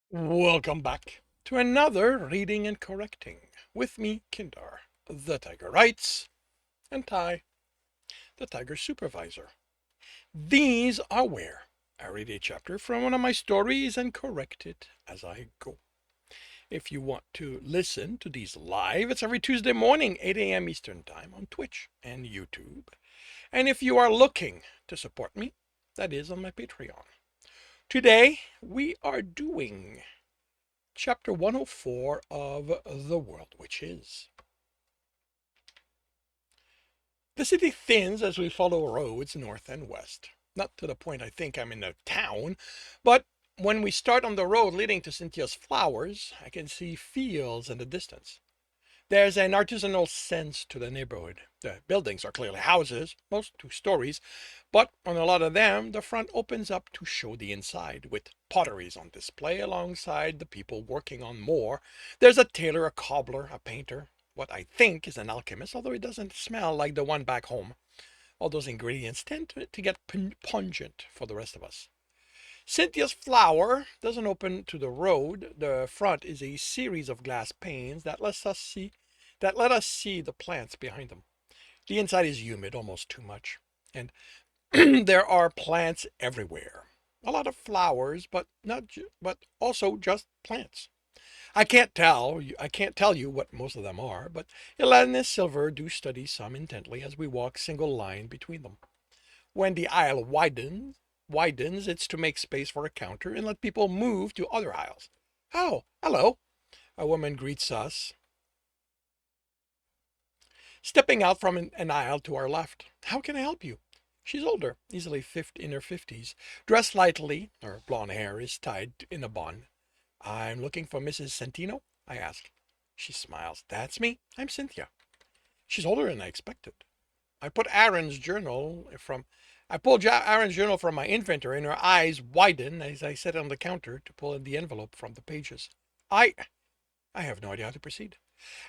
Welcome back to another reading and correcting with me, Kindar, the Tiger Writes, and Ty, the Tiger Supervisor. These are where I read a chapter from one of my stories and correct it as I go. If you want to listen to these live, it's every Tuesday morning, 8 a.m. Eastern Time on Twitch and YouTube. And if you are looking to support me, that is on my Patreon. Today, we are doing Chapter 104 of The World Which Is. The city thins as we follow roads north and west. Not to the point I think I'm in a town, but when we start on the road leading to Cynthia's flowers, I can see fields in the distance. There's an artisanal sense to the neighborhood. The buildings are clearly houses, most 2 stories, but on a lot of them, the front opens up to show the inside, with potteries on display alongside the people working on more. There's a tailor, a cobbler, a painter, what I think is an alchemist, although it doesn't smell like the one back home. All those ingredients tend to get pungent for the rest of us. Cynthia's flower doesn't open to the road. The front is a series of glass panes that let us see the plants behind them. The inside is humid, almost too much, and there are plants everywhere. A lot of flowers, but but also just plants. I can't tell you what most of them are, but Ellen and Silver do study some intently as we walk single line between them. When the aisle widens, it's to make space for a counter and let people move to other aisles. Oh, hello. A woman greets us, stepping out from an aisle to our left. How can I help you? She's older, easily in her 50s, dressed lightly. Her blonde hair is tied in a bun. I'm looking for Mrs. Centino, I ask. She smiles. That's me. I'm Cynthia. She's older than I expected. I put Aaron's journal from I pulled Aaron's journal from my inventory, and her eyes widen as I sit on the counter to pull in the envelope from the pages. I I have no idea how to proceed.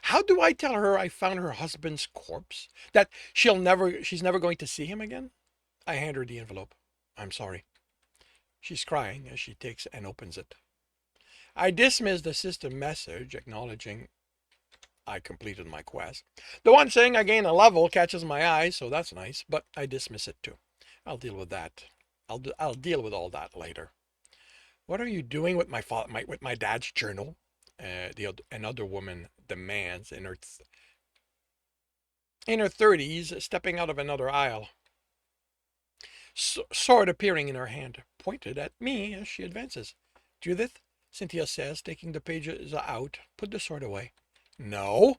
How do I tell her I found her husband's corpse? That she's never going to see him again? I hand her the envelope. I'm sorry. She's crying as she takes and opens it. I dismiss the system message acknowledging I completed my quest. The one saying I gain a level catches my eye, so that's nice, but I dismiss it too. I'll deal with that. I'll deal with all that later. What are you doing with with my dad's journal? Another woman demands in her 30s, stepping out of another aisle, sword appearing in her hand, pointed at me as she advances. Judith, Cynthia says, taking the pages out, put the sword away. No,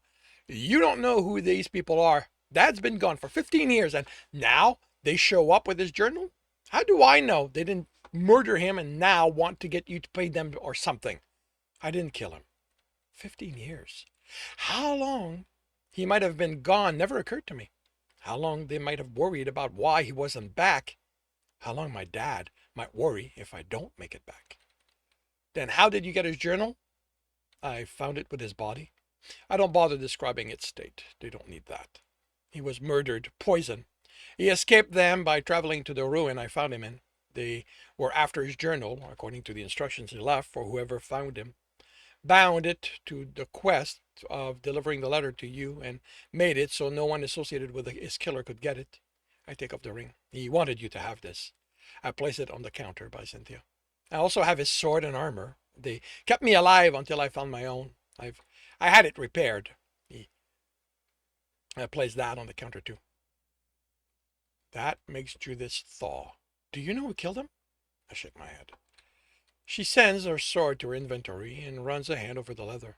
you don't know who these people are. Dad's been gone for 15 years, and now they show up with his journal? How do I know they didn't murder him and now want to get you to pay them or something? I didn't kill him. 15 years. How long he might have been gone never occurred to me. How long they might have worried about why he wasn't back. How long my dad might worry if I don't make it back. Then how did you get his journal? I found it with his body. I don't bother describing its state. They don't need that. He was murdered, poison. He escaped them by traveling to the ruin I found him in. They were after his journal, according to the instructions he left for whoever found him. Bound it to the quest of delivering the letter to you and made it so no one associated with his killer could get it. I take up the ring. He wanted you to have this. I place it on the counter by Cynthia. I also have his sword and armor. They kept me alive until I found my own. I had it repaired. I placed that on the counter too. That makes Judith thaw. Do you know who killed him? I shake my head. She sends her sword to her inventory and runs a hand over the leather.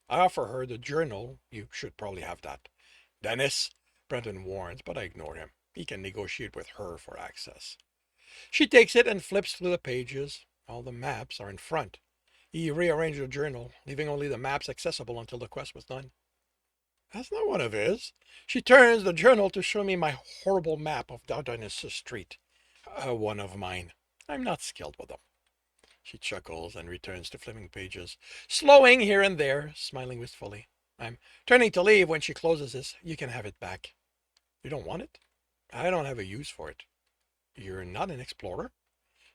I offer her the journal. You should probably have that. Dennis, Brenton warns, but I ignore him. He can negotiate with her for access. She takes it and flips through the pages. All the maps are in front. He rearranged the journal, leaving only the maps accessible until the quest was done. That's not one of his. She turns the journal to show me my horrible map of Dardanus Street. One of mine. I'm not skilled with them. She chuckles and returns to flipping pages, slowing here and there, smiling wistfully. I'm turning to leave when she closes this. You can have it back. You don't want it? I don't have a use for it. You're not an explorer?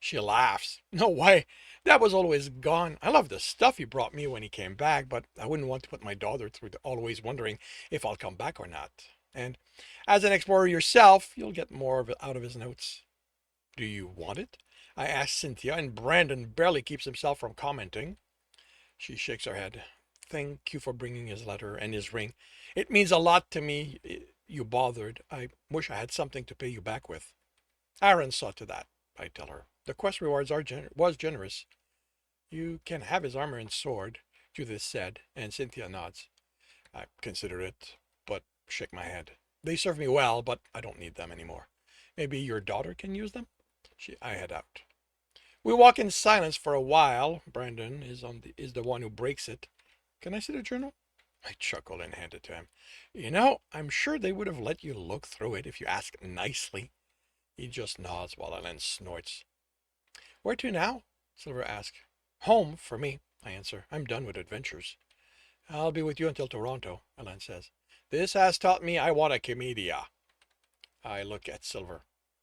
She laughs. No way. That was always gone. I love the stuff he brought me when he came back, but I wouldn't want to put my daughter through always wondering if I'll come back or not. And as an explorer yourself, you'll get more of it out of his notes. Do you want it? I ask Cynthia, and Brandon barely keeps himself from commenting. She shakes her head. Thank you for bringing his letter and his ring. It means a lot to me. You bothered. I wish I had something to pay you back with. Aaron saw to that, I tell her. The quest rewards was generous. You can have his armor and sword, Judith said, and Cynthia nods. I consider it, but shake my head. They serve me well, but I don't need them anymore. Maybe your daughter can use them? I head out. We walk in silence for a while. Brandon is the one who breaks it. Can I see the journal? I chuckle and hand it to him. You know, I'm sure they would have let you look through it if you asked nicely. He just nods while Ellen snorts. Where to now? Silver asks. Home, for me, I answer. I'm done with adventures. I'll be with you until Toronto, Ellen says. This has taught me I want a comedia. I look at Silver.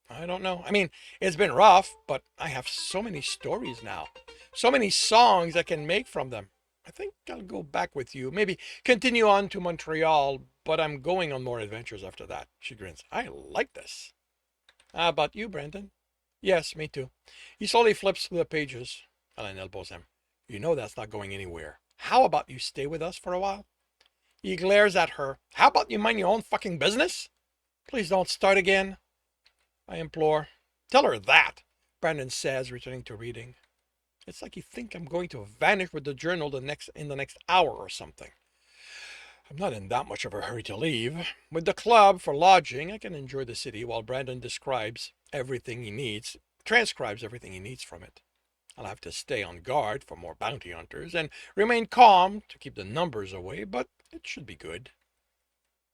I don't know. I mean, it's been rough, but I have so many stories now. So many songs I can make from them. I think I'll go back with you. Maybe continue on to Montreal, but I'm going on more adventures after that. She grins. I like this. How about you, Brandon? Yes, me too. He slowly flips through the pages. Ellen elbows him. You know that's not going anywhere. How about you stay with us for a while? He glares at her. How about you mind your own fucking business? Please don't start again, I implore. Tell her that, Brandon says, returning to reading. It's like you think I'm going to vanish with the journal in the next hour or something. I'm not in that much of a hurry to leave. With the club for lodging, I can enjoy the city while Brandon transcribes everything he needs from it. I'll have to stay on guard for more bounty hunters and remain calm to keep the numbers away, but it should be good.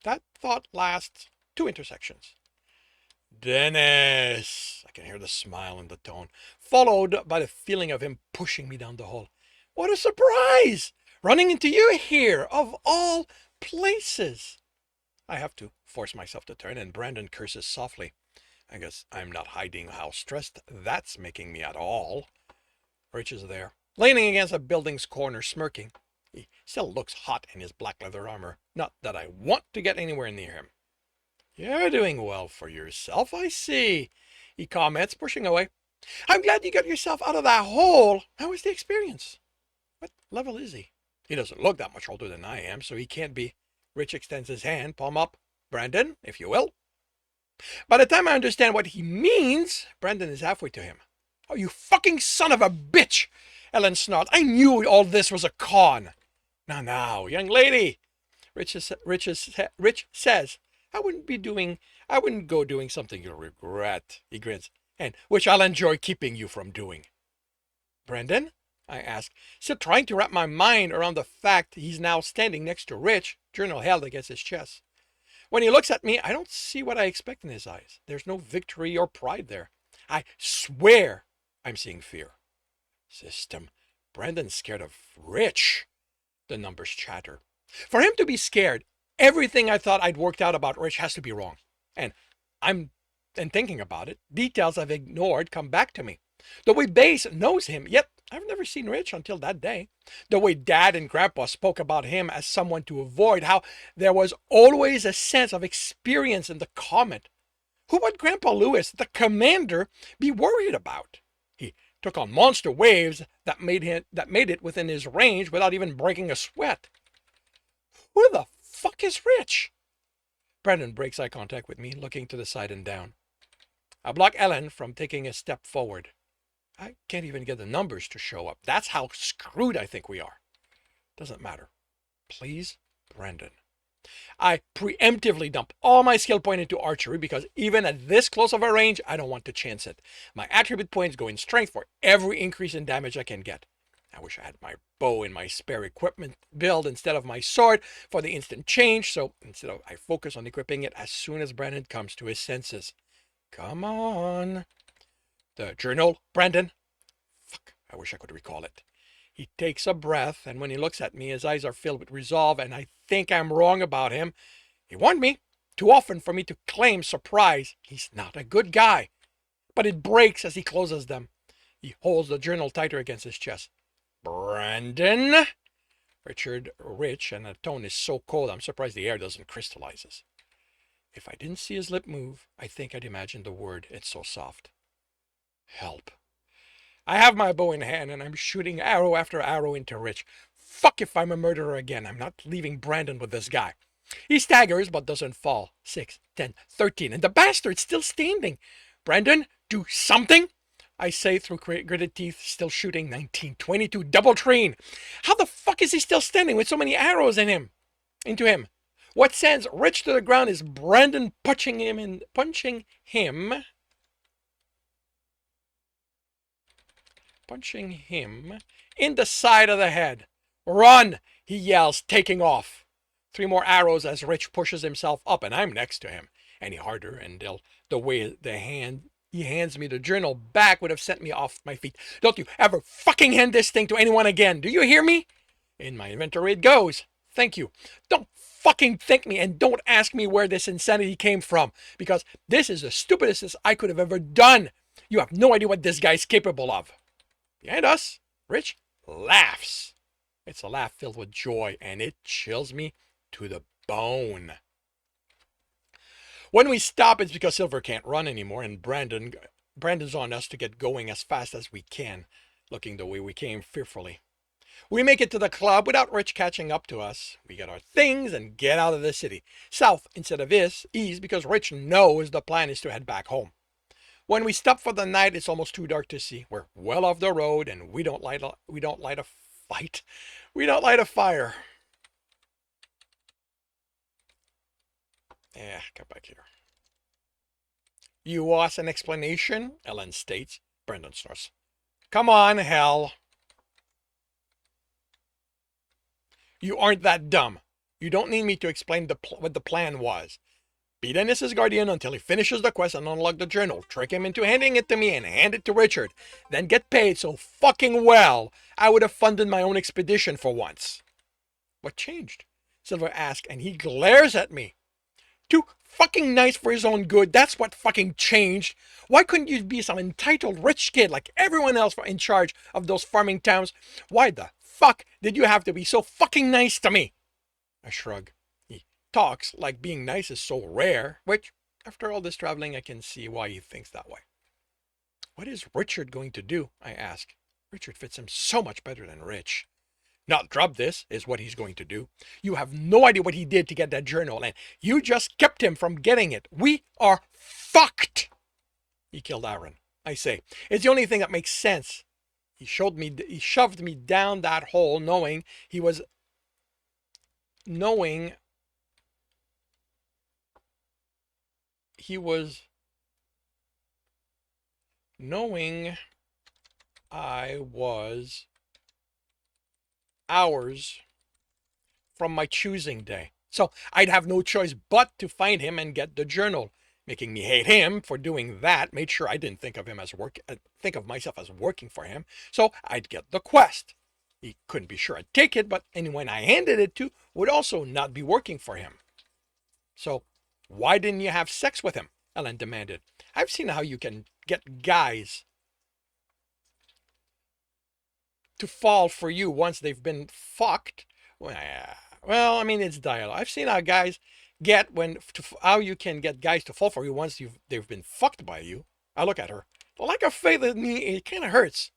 That thought lasts 2 intersections. Dennis! I can hear the smile in the tone, followed by the feeling of him pushing me down the hall. What a surprise! Running into you here, of all places! I have to force myself to turn, and Brandon curses softly. I guess I'm not hiding how stressed that's making me at all. Rich is there, leaning against a building's corner, smirking. He still looks hot in his black leather armor. Not that I want to get anywhere near him. You're doing well for yourself, I see, he comments, pushing away. I'm glad you got yourself out of that hole. How was the experience? What level is he? He doesn't look that much older than I am, so he can't be. Rich extends his hand, palm up. Brandon, if you will. By the time I understand what he means, Brandon is halfway to him. Oh, you fucking son of a bitch! Ellen snarls. I knew all this was a con. Now, young lady, Rich says, I wouldn't go doing something you'll regret, he grins, and which I'll enjoy keeping you from doing. Brandon? I ask, still trying to wrap my mind around the fact he's now standing next to Rich, journal held against his chest. When he looks at me, I don't see what I expect in his eyes. There's no victory or pride there. I swear I'm seeing fear. System. Brandon's scared of Rich. The numbers chatter. For him to be scared, everything I thought I'd worked out about Rich has to be wrong. And thinking about it, details I've ignored come back to me. The way Bass knows him, yet I've never seen Rich until that day. The way Dad and Grandpa spoke about him as someone to avoid, how there was always a sense of experience in the comment. Who would Grandpa Lewis, the commander, be worried about? He took on monster waves that made it within his range without even breaking a sweat. Who the fuck is Rich? Brandon breaks eye contact with me, looking to the side and down. I block Ellen from taking a step forward. I can't even get the numbers to show up. That's how screwed I think we are. Doesn't matter. Please, Brandon. I preemptively dump all my skill point into archery because even at this close of a range, I don't want to chance it. My attribute points go in strength for every increase in damage I can get. I wish I had my bow in my spare equipment build instead of my sword for the instant change, so I focus on equipping it as soon as Brandon comes to his senses. Come on. The journal, Brandon. Fuck, I wish I could recall it. He takes a breath, and when he looks at me, his eyes are filled with resolve, and I think I'm wrong about him. He warned me too often for me to claim surprise. He's not a good guy. But it breaks as he closes them. He holds the journal tighter against his chest. Brandon? Richard, rich, and the tone is so cold I'm surprised the air doesn't crystallize. If I didn't see his lip move, I think I'd imagine the word. It's so soft. Help. I have my bow in hand and I'm shooting arrow after arrow into Rich. Fuck if I'm a murderer again. I'm not leaving Brandon with this guy. He staggers but doesn't fall. 6, 10, 13, and the bastard's still standing. Brandon, do something! I say through gritted teeth, still shooting. 19, 22, double train. How the fuck is he still standing with so many arrows into him? What sends Rich to the ground is Brandon punching him in the side of the head. Run! He yells, taking off. 3 more arrows as Rich pushes himself up, and I'm next to him. Any harder, and the way he hands me the journal back would have sent me off my feet. Don't you ever fucking hand this thing to anyone again. Do you hear me? In my inventory it goes. Thank you. Don't fucking thank me, and don't ask me where this insanity came from, because this is the stupidest I could have ever done. You have no idea what this guy's capable of. Behind us, Rich laughs. It's a laugh filled with joy, and it chills me to the bone. When we stop, it's because Silver can't run anymore, and Brandon's on us to get going as fast as we can, looking the way we came fearfully. We make it to the club without Rich catching up to us. We get our things and get out of the city. South instead of east, because Rich knows the plan is to head back home. When we stop for the night, it's almost too dark to see. We're well off the road, and we don't light a fire. Come back here. You owe us an explanation, Ellen states. Brendan snorts. Come on, hell. You aren't that dumb. You don't need me to explain what the plan was. Be Dennis's guardian until he finishes the quest and unlock the journal. Trick him into handing it to me and hand it to Richard. Then get paid so fucking well I would have funded my own expedition for once. What changed? Silver asks, and he glares at me. Too fucking nice for his own good. That's what fucking changed. Why couldn't you be some entitled rich kid like everyone else in charge of those farming towns? Why the fuck did you have to be so fucking nice to me? I shrug. He talks like being nice is so rare, which, after all this traveling, I can see why he thinks that way. What is Richard going to do? I ask. Richard fits him so much better than Rich. Not drop this is what he's going to do. You have no idea what he did to get that journal, and you just kept him from getting it. We are fucked. He killed Aaron. I say, it's the only thing that makes sense. He shoved me down that hole knowing I was hours from my choosing day. So I'd have no choice but to find him and get the journal. Making me hate him for doing that made sure I didn't think of myself as working for him. So I'd get the quest. He couldn't be sure I'd take it, but anyone I handed it to would also not be working for him. So why didn't you have sex with him? Ellen demanded. I've seen how you can get guys to fall for you once they've been fucked. Well, I mean, it's dialogue. I've seen how guys how you can get guys to fall for you once they've been fucked by you. I look at her. The lack of faith in me, it kind of hurts.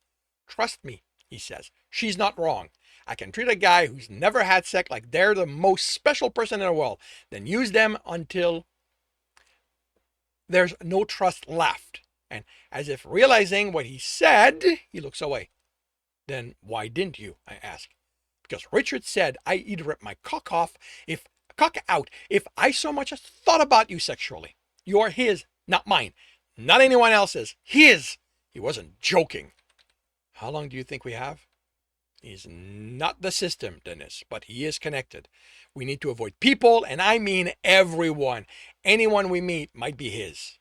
Trust me, he says. She's not wrong. I can treat a guy who's never had sex like they're the most special person in the world, then use them until there's no trust left. And as if realizing what he said, he looks away. Then why didn't you? I ask. Because Richard said I'd rip my cock out if I so much as thought about you sexually. You're his, not mine. Not anyone else's. His. He wasn't joking. How long do you think we have? He's not the system, Dennis, but he is connected. We need to avoid people, and I mean everyone. Anyone we meet might be his.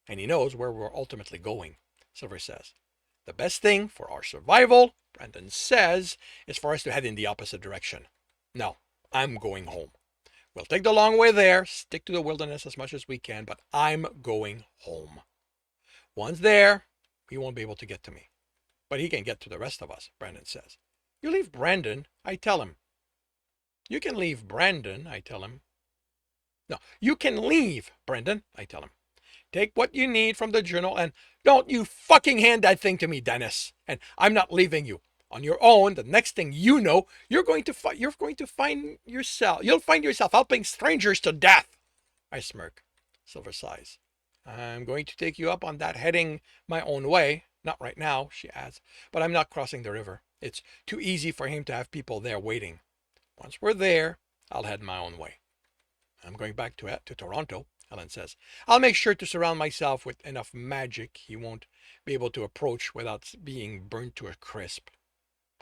And he knows where we're ultimately going, Silver says. The best thing for our survival, Brandon says, is for us to head in the opposite direction. No, I'm going home. We'll take the long way there, stick to the wilderness as much as we can, but I'm going home. Once there, he won't be able to get to me. but he can get to the rest of us, Brandon says. You leave Brandon, I tell him. You can leave Brandon, I tell him. No, you can leave, Brendan, I tell him. Take what you need from the journal and don't you fucking hand that thing to me, Dennis. And I'm not leaving you. On your own, the next thing you know, you'll find yourself helping strangers to death. I smirk. Silver sighs. I'm going to take you up on that heading my own way. Not right now, she adds, but I'm not crossing the river. It's too easy for him to have people there waiting. Once we're there, I'll head my own way. I'm going back to Toronto, Helen says. I'll make sure to surround myself with enough magic he won't be able to approach without being burnt to a crisp.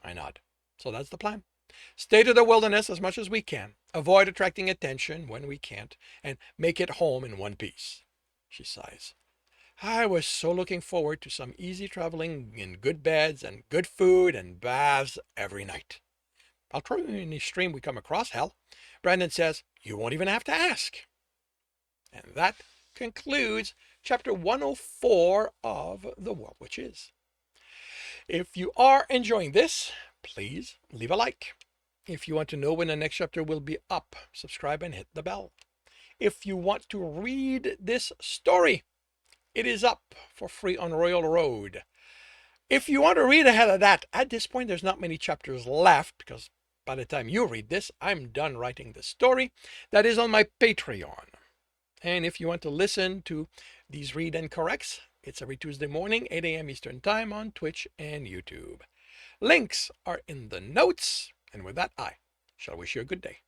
I nod. So that's the plan. Stay to the wilderness as much as we can, avoid attracting attention when we can't, and make it home in one piece. She sighs. I was so looking forward to some easy traveling in good beds and good food and baths every night. I'll throw you in any stream we come across, Hal. Brandon says, you won't even have to ask. And that concludes chapter 104 of The World Which Is. If you are enjoying this, please leave a like. If you want to know when the next chapter will be up, subscribe and hit the bell. If you want to read this story, it is up for free on Royal Road. If you want to read ahead of that, at this point there's not many chapters left because by the time you read this, I'm done writing the story. That is on my Patreon. And if you want to listen to these read and corrects, it's every Tuesday morning, 8 a.m. Eastern Time on Twitch and YouTube. Links are in the notes. And with that, I shall wish you a good day.